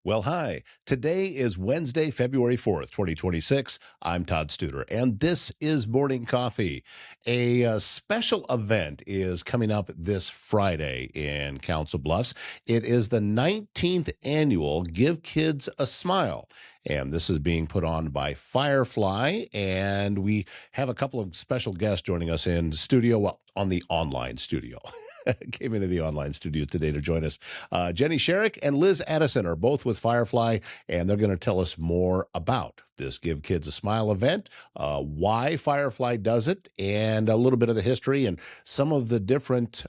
Well, hi. Today is Wednesday, February 4th, 2026. I'm Todd Studer, and this is Morning Coffee. A special event is coming up this Friday in Council Bluffs. It is the 19th annual Give Kids a Smile, and this is being put on by Firefly, and we have a couple of special guests joining us in the studio, well, on the online studio. Came into the online studio today to join us. Jenny Sharrick and Liz Addison are both with Firefly, and they're going to tell us more about this Give Kids a Smile event, why Firefly does it, and a little bit of the history and some of the different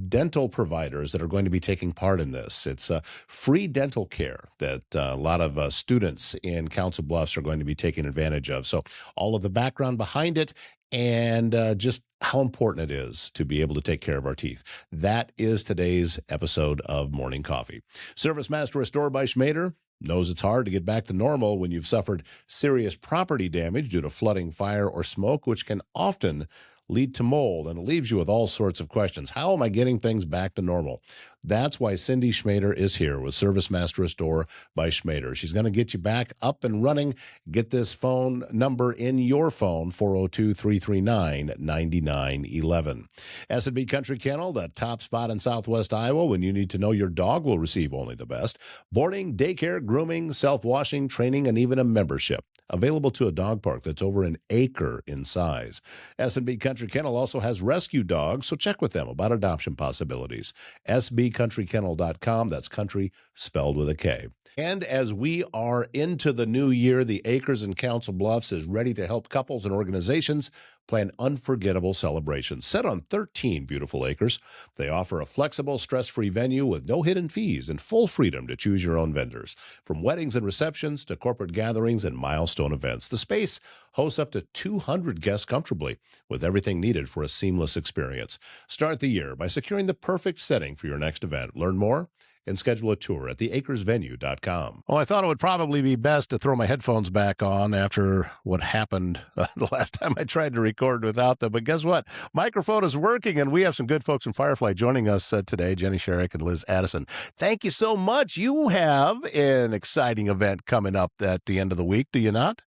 dental providers that are going to be taking part in this. It's free dental care that a lot of students in Council Bluffs are going to be taking advantage of. So all of the background behind it and just how important it is to be able to take care of our teeth. That is today's episode of Morning Coffee. Service Master Restore by Schmader knows it's hard to get back to normal when you've suffered serious property damage due to flooding, fire, or smoke, which can often lead to mold, and it leaves you with all sorts of questions. How am I getting things back to normal? That's why Cindy Schmader is here with Service Master Restore by Schmader. She's going to get you back up and running. Get this phone number in your phone, 402-339-9911. S&B Country Kennel, the top spot in Southwest Iowa when you need to know your dog will receive only the best. Boarding, daycare, grooming, self-washing, training, and even a membership. Available to a dog park that's over an acre in size. S&B Country Kennel also has rescue dogs, so check with them about adoption possibilities. sbcountrykennel.com, that's country spelled with a K. And as we are into the new year, the Acres in Council Bluffs is ready to help couples and organizations plan unforgettable celebrations. Set on 13 beautiful acres, they offer a flexible, stress-free venue with no hidden fees and full freedom to choose your own vendors. From weddings and receptions to corporate gatherings and milestone events, the space hosts up to 200 guests comfortably with everything needed for a seamless experience. Start the year by securing the perfect setting for your next event. Learn more and schedule a tour at theacresvenue.com. Oh, I thought it would probably be best to throw my headphones back on after what happened the last time I tried to record without them. But guess what? Microphone is working, and we have some good folks from Firefly joining us today, Jenny Sharrick and Liz Addison. Thank you so much. You have an exciting event coming up at the end of the week, do you not?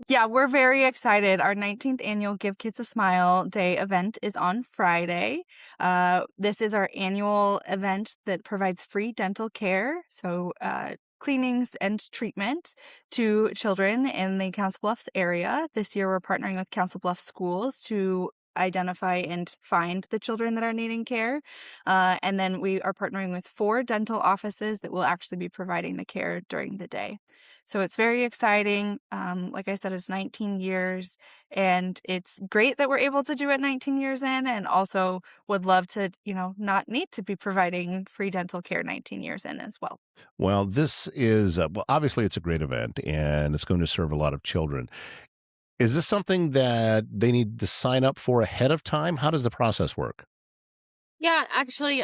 Yeah, we're very excited. Our 19th annual Give Kids a Smile Day event is on Friday. This is our annual event that provides free dental care, so cleanings and treatment to children in the Council Bluffs area. This year, we're partnering with Council Bluffs schools to identify and find the children that are needing care. And then we are partnering with 4 dental offices that will actually be providing the care during the day. So it's very exciting. Like I said, it's 19 years, and it's great that we're able to do it 19 years in, and also would love to, not need to be providing free dental care 19 years in as well. Well, this is, well, obviously it's a great event, and it's going to serve a lot of children. Is this something that they need to sign up for ahead of time? How does the process work? Yeah, actually,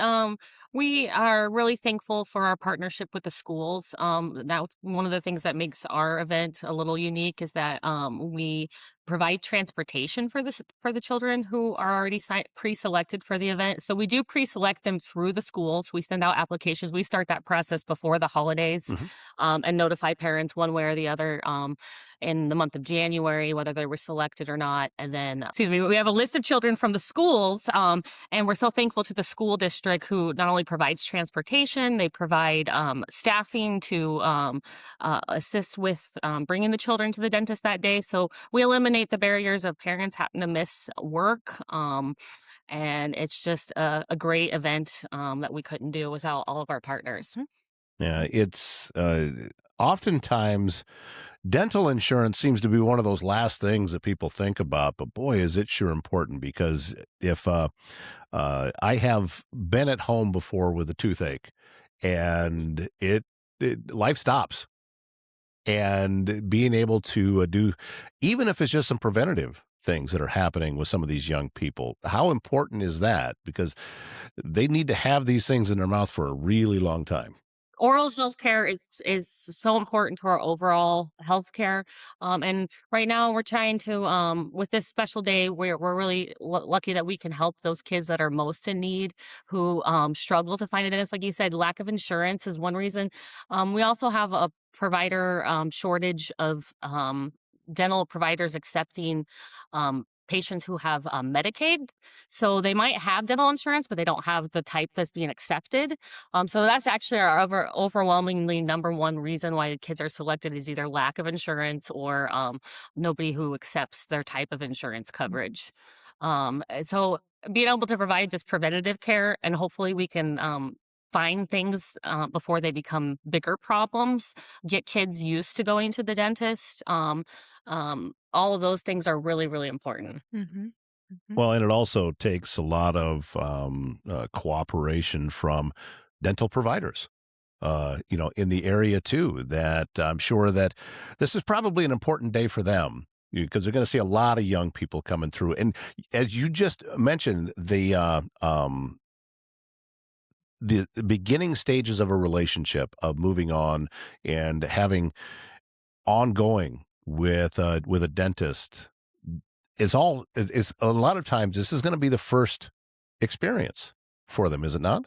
we are really thankful for our partnership with the schools. That's one of the things that makes our event a little unique is that we provide transportation for the children who are already pre-selected for the event. So we do pre-select them through the schools. We send out applications. We start that process before the holidays Mhm. and notify parents one way or the other in the month of January whether they were selected or not. And then, excuse me, we have a list of children from the schools, and we're so thankful to the school district who not only provides transportation, they provide staffing to assist with bringing the children to the dentist that day. So we eliminate the barriers of parents having to miss work. And it's just a great event that we couldn't do without all of our partners. Yeah, it's oftentimes dental insurance seems to be one of those last things that people think about, but boy, is it sure important because if I have been at home before with a toothache and life stops. And being able to do, even if it's just some preventative things that are happening with some of these young people, how important is that? Because they need to have these things in their mouth for a really long time. oral health care is so important to our overall health care. And right now we're trying to with this special day, we're really lucky that we can help those kids that are most in need, who struggle to find a dentist. Like you said, lack of insurance is one reason. We also have a provider shortage of dental providers accepting patients who have Medicaid. So they might have dental insurance, but they don't have the type that's being accepted. So that's actually our overwhelmingly number one reason why the kids are selected, is either lack of insurance or nobody who accepts their type of insurance coverage. So being able to provide this preventative care, and hopefully we can find things before they become bigger problems, get kids used to going to the dentist. All of those things are really, really important. Mm-hmm. Mm-hmm. Well, and it also takes a lot of cooperation from dental providers, in the area too, that I'm sure that this is probably an important day for them, because they're going to see a lot of young people coming through. And as you just mentioned, the beginning stages of a relationship, of moving on and having ongoing with a dentist, it's a lot of times this is going to be the first experience for them, is it not?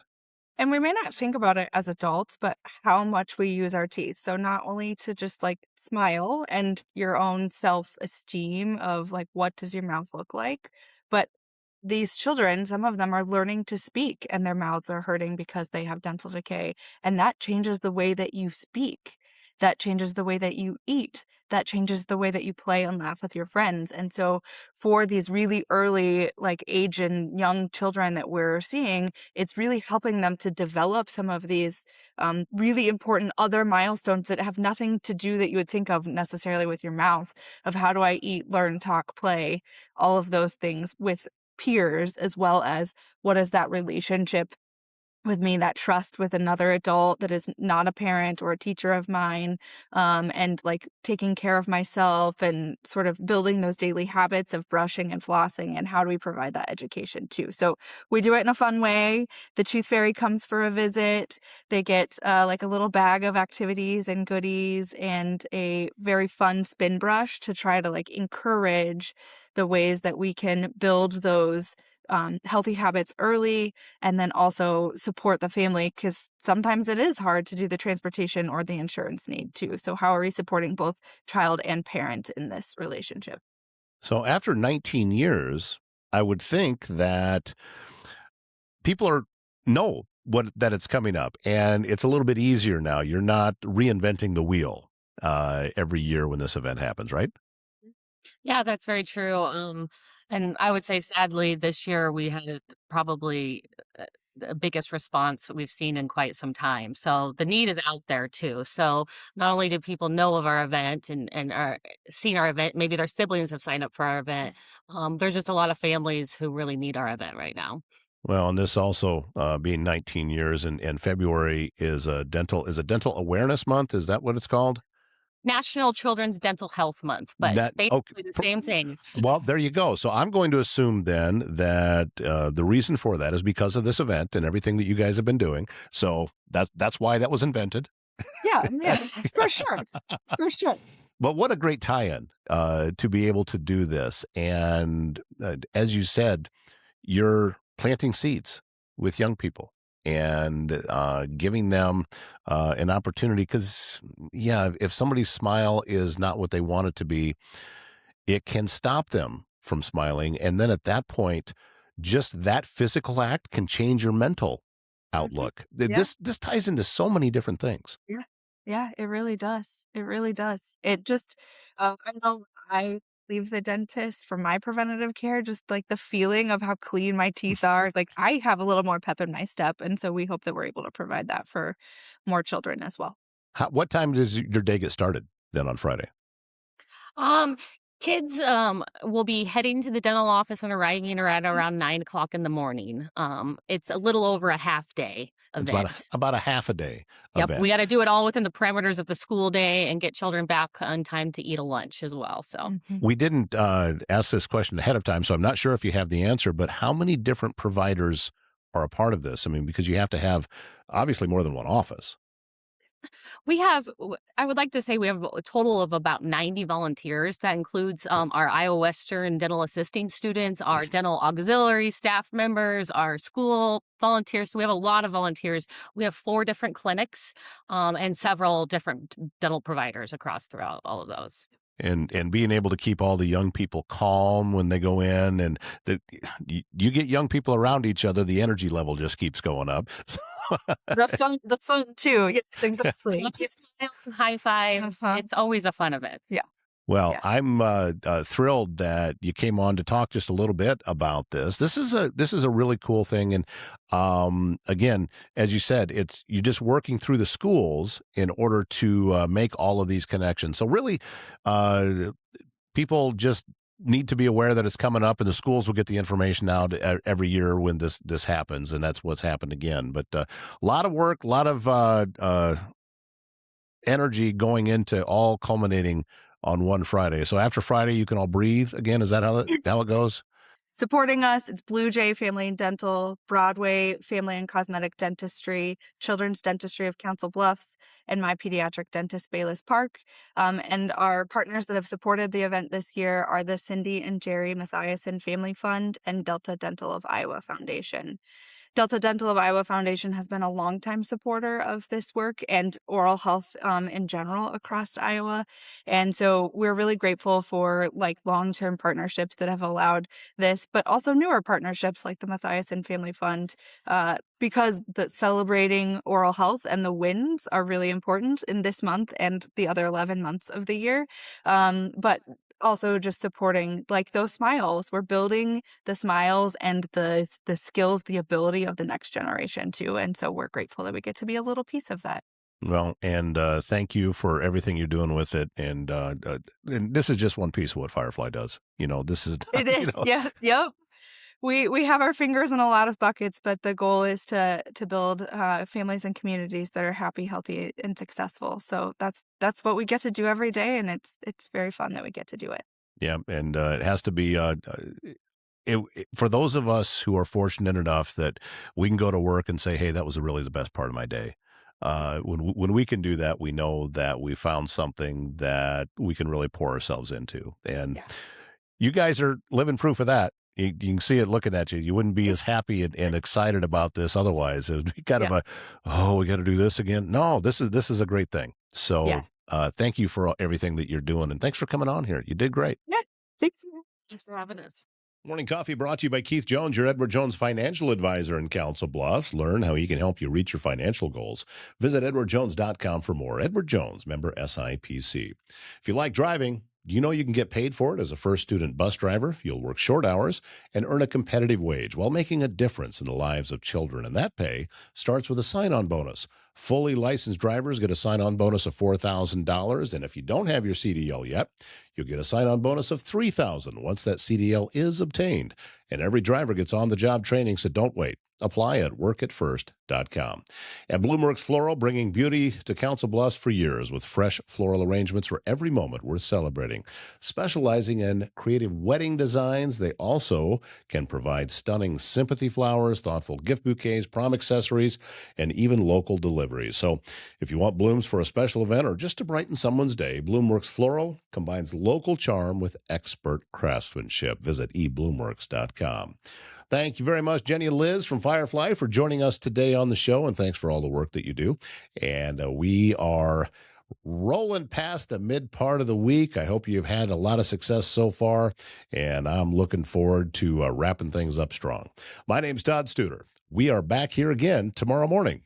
And we may not think about it as adults, but how much we use our teeth. So not only to just like smile and your own self-esteem of like, what does your mouth look like? But these children, some of them are learning to speak and their mouths are hurting because they have dental decay. And that changes the way that you speak. That changes the way that you eat. That changes the way that you play and laugh with your friends. And so for these really early, like age and young children that we're seeing, it's really helping them to develop some of these really important other milestones that have nothing to do that you would think of necessarily with your mouth, of how do I eat, learn, talk, play, all of those things with peers, as well as what is that relationship with me, that trust with another adult that is not a parent or a teacher of mine, and like taking care of myself and sort of building those daily habits of brushing and flossing, and how do we provide that education too. So we do it in a fun way. The Tooth Fairy comes for a visit. They get like a little bag of activities and goodies and a very fun spin brush to try to like encourage the ways that we can build those healthy habits early, and then also support the family, because sometimes it is hard to do the transportation or the insurance need too. So how are we supporting both child and parent in this relationship? So after 19 years, I would think that people know that it's coming up, and it's a little bit easier now. You're not reinventing the wheel every year when this event happens, right? Yeah, that's very true. And I would say, sadly, this year we had probably the biggest response we've seen in quite some time. So the need is out there too. So not only do people know of our event and are seeing our event, maybe their siblings have signed up for our event. There's just a lot of families who really need our event right now. Well, and this also being 19 years, and February is a dental awareness month. Is that what it's called? National Children's Dental Health Month, but basically the same thing. Well, there you go. So I'm going to assume then that the reason for that is because of this event and everything that you guys have been doing. So that's why that was invented. Yeah, for sure. For sure. But what a great tie-in to be able to do this. And as you said, you're planting seeds with young people and giving them an opportunity, because, yeah, if somebody's smile is not what they want it to be, it can stop them from smiling. And then at that point, just that physical act can change your mental outlook. Yeah. This ties into so many different things. Yeah. Yeah, it really does. It really does. It just, I know I leave the dentist for my preventative care, just like the feeling of how clean my teeth are. Like I have a little more pep in my step. And so we hope that we're able to provide that for more children as well. What time does your day get started then on Friday? Um, Kids will be heading to the dental office and arriving at around 9 o'clock in the morning. It's a little over a half day It's event. about a half a day Yep, event. we got to do it all within the parameters of the school day and get children back on time to eat a lunch as well. So Mhm. We didn't ask this question ahead of time, so I'm not sure if you have the answer, but how many different providers are a part of this? I mean, because you have to have obviously more than one office. I would like to say we have a total of about 90 volunteers. That includes our Iowa Western dental assisting students, our dental auxiliary staff members, our school volunteers. So we have a lot of volunteers. We have 4 different clinics and several different dental providers across throughout all of those. And being able to keep all the young people calm when they go in, and that you get young people around each other, the energy level just keeps going up. The fun too. Yes, exactly. Lots of smiles and high fives. It's always a fun event. Well, Yeah. I'm thrilled that you came on to talk just a little bit about this. This is a really cool thing, and again, as you said, it's you're just working through the schools in order to make all of these connections. So really, people just need to be aware that it's coming up, and the schools will get the information out every year when this happens, and that's what's happened again. But a lot of work, a lot of energy going into all culminating on one Friday. So after Friday, you can all breathe again. Is that how it goes? Supporting us, it's Blue Jay Family and Dental, Broadway Family and Cosmetic Dentistry, Children's Dentistry of Council Bluffs, and My Pediatric Dentist Bayless Park. And our partners that have supported the event this year are the Cindy and Jerry Mathiasen Family Fund and Delta Dental of Iowa Foundation. Delta Dental of Iowa Foundation has been a longtime supporter of this work and oral health in general across Iowa. And so we're really grateful for long-term partnerships that have allowed this, but also newer partnerships like the Mathiasen Family Fund, because celebrating oral health and the wins are really important in this month and the other 11 months of the year. But also just supporting those smiles. We're building the smiles and the skills, the ability of the next generation too. And so we're grateful that we get to be a little piece of that. Well, and thank you for everything you're doing with it. And this is just one piece of what Firefly does. This is It is. Yes. Yep. We have our fingers in a lot of buckets, but the goal is to build families and communities that are happy, healthy, and successful. So that's what we get to do every day, and it's very fun that we get to do it. Yeah, and it has to be for those of us who are fortunate enough that we can go to work and say, "Hey, that was really the best part of my day." When we can do that, we know that we found something that we can really pour ourselves into, and you guys are living proof of that. You can see it looking at you. You wouldn't be as happy and excited about this otherwise. It would be kind of we got to do this again. No, this is a great thing. So thank you for everything that you're doing, and thanks for coming on here. You did great. Yeah, thanks. Thanks for having us. Morning Coffee brought to you by Keith Jones, your Edward Jones financial advisor in Council Bluffs. Learn how he can help you reach your financial goals. Visit edwardjones.com for more. Edward Jones, member SIPC. If you like driving, you know you can get paid for it as a first student bus driver. You'll work short hours and earn a competitive wage while making a difference in the lives of children. And that pay starts with a sign-on bonus. Fully licensed drivers get a sign-on bonus of $4,000. And if you don't have your CDL yet, you'll get a sign-on bonus of $3,000 once that CDL is obtained. And every driver gets on-the-job training, so don't wait. Apply at workatfirst.com. And Bloomworks Floral, bringing beauty to Council Bluffs for years with fresh floral arrangements for every moment worth celebrating. Specializing in creative wedding designs, they also can provide stunning sympathy flowers, thoughtful gift bouquets, prom accessories, and even local deliveries. So if you want blooms for a special event or just to brighten someone's day, Bloomworks Floral combines local charm with expert craftsmanship. Visit ebloomworks.com. Thank you very much, Jenny and Liz from Firefly, for joining us today on the show, and thanks for all the work that you do. And we are rolling past the mid part of the week. I hope you've had a lot of success so far, and I'm looking forward to wrapping things up strong. My name's Todd Studer. We are back here again tomorrow morning.